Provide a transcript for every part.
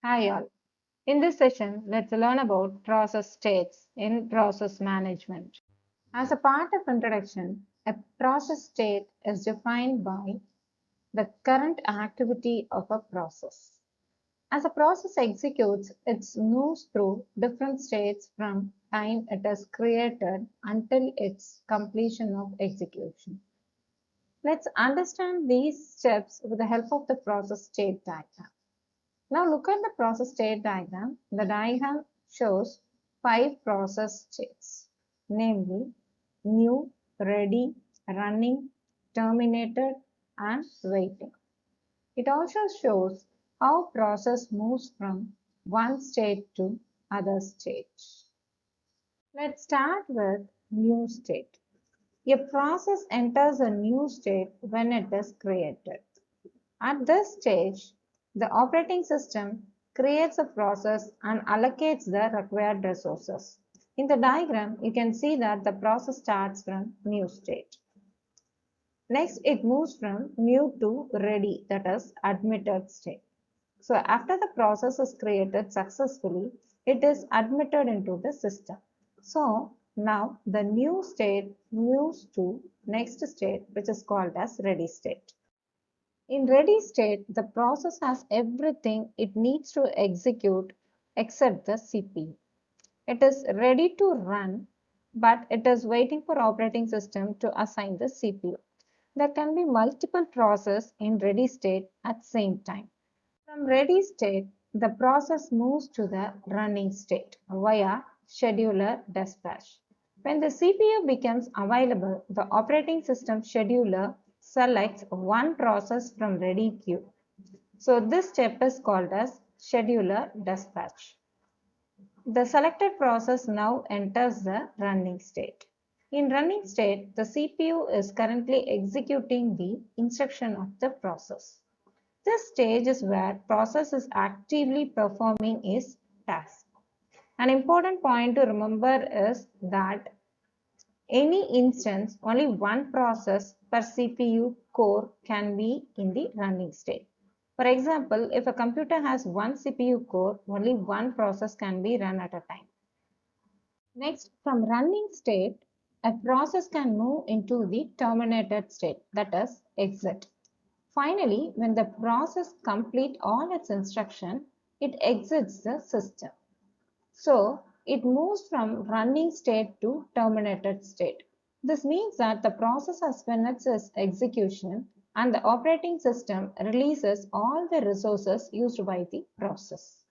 Hi all. In this session, let's learn about process states in process management. As a part of introduction, a process state is defined by the current activity of a process. As a process executes, it moves through different states from time it is created until its completion of execution. Let's understand these steps with the help of the process state diagram. Now look at the process state diagram. The diagram shows 5 process states, namely new, ready, running, terminated, and waiting. It also shows how process moves from one state to other state. Let's start with new state. A process enters a new state when it is created. At this stage, the operating system creates a process and allocates the required resources. In the diagram, you can see that the process starts from new state. Next, it moves from new to ready, that is admitted state. So after the process is created successfully, it is admitted into the system. So now the new state moves to next state, which is called as ready state. In ready state, the process has everything it needs to execute except the CPU. It is ready to run, but it is waiting for operating system to assign the CPU. There can be multiple processes in ready state at same time. From ready state, the process moves to the running state via scheduler dispatch. When the CPU becomes available, the operating system scheduler selects one process from ready queue. So this step is called as scheduler dispatch. The selected process now enters the running state. In running state, the CPU is currently executing the instruction of the process. This stage is where process is actively performing its task. An important point to remember is that any instance, only one process per CPU core can be in the running state. For example, if a computer has one CPU core, only one process can be run at a time. Next, from running state, a process can move into the terminated state, that is, exit. Finally, when the process completes all its instruction, it exits the system. So, it moves from running state to terminated state. This means that the process has finished its execution and the operating system releases all the resources used by the process.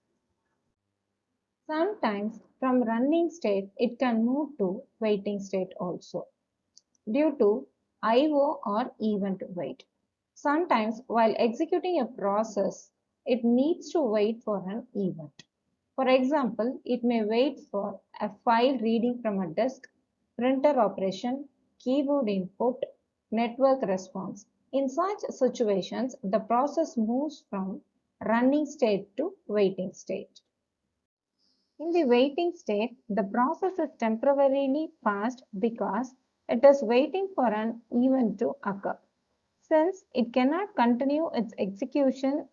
Sometimes from running state, it can move to waiting state also due to IO or event wait. Sometimes while executing a process, it needs to wait for an event. For example, it may wait for a file reading from a disk, printer operation, keyboard input, network response. In such situations, the process moves from running state to waiting state. In the waiting state, the process is temporarily paused because it is waiting for an event to occur. Since it cannot continue its execution,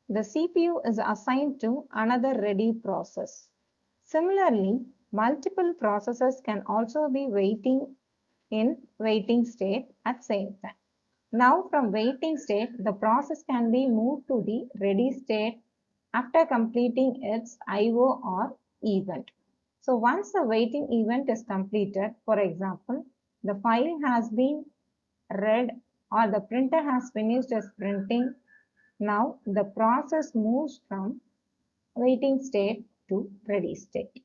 the CPU is assigned to another ready process. Similarly, multiple processes can also be waiting in waiting state at same time. Now from waiting state, the process can be moved to the ready state after completing its IO or event. So once the waiting event is completed, for example, the file has been read or the printer has finished its printing, now the process moves from waiting state to ready state.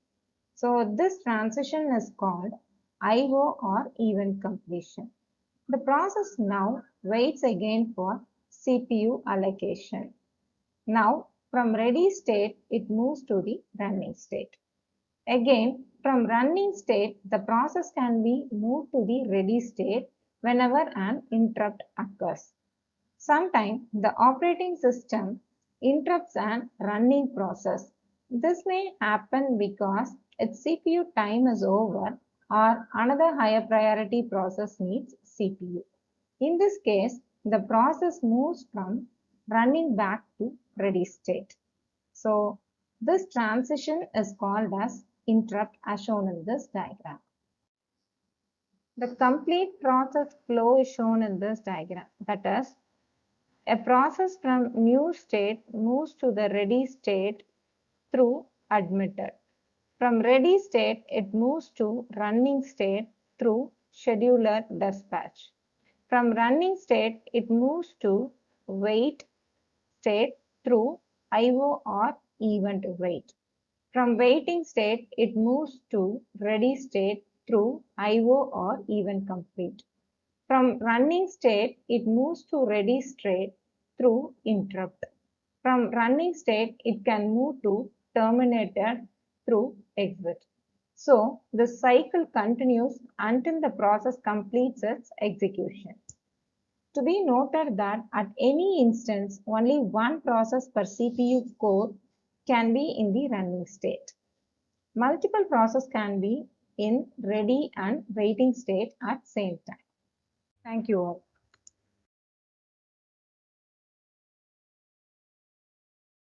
So this transition is called IO or event completion. The process now waits again for CPU allocation. Now from ready state, it moves to the running state. Again, from running state, the process can be moved to the ready state whenever an interrupt occurs. Sometimes the operating system interrupts an running process. This may happen because its CPU time is over or another higher priority process needs CPU. In this case, the process moves from running back to ready state. So this transition is called as interrupt as shown in this diagram. The complete process flow is shown in this diagram. That is, a process from new state moves to the ready state through admitted. From ready state, it moves to running state through scheduler dispatch. From running state, it moves to wait state through IO or event wait. From waiting state, it moves to ready state through IO or event complete. From running state, it moves to ready state through interrupt. From running state, it can move to terminated through exit. So the cycle continues until the process completes its execution. To be noted that at any instance, only one process per CPU core can be in the running state. Multiple processes can be in ready and waiting state at same time. Thank you all.